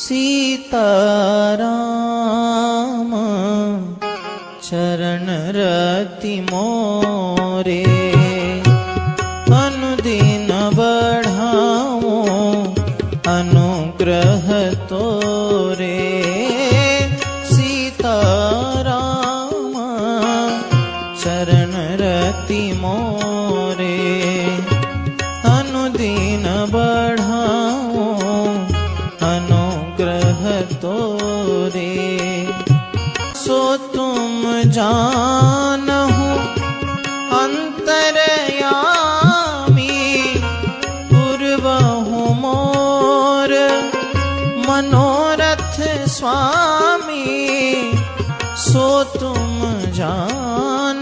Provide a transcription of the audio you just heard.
सीताराम चरण रति मोरे अनुदिन बढ़ाओ अनुग्रह तोरे। सीताराम चरण रति मोरे अनुदिन बढ़ाओ अनुग्रह तोरे। सो तुम जानहु अंतरयामी पूर्वहु मोर मनोरथ स्वामी। सो तुम जान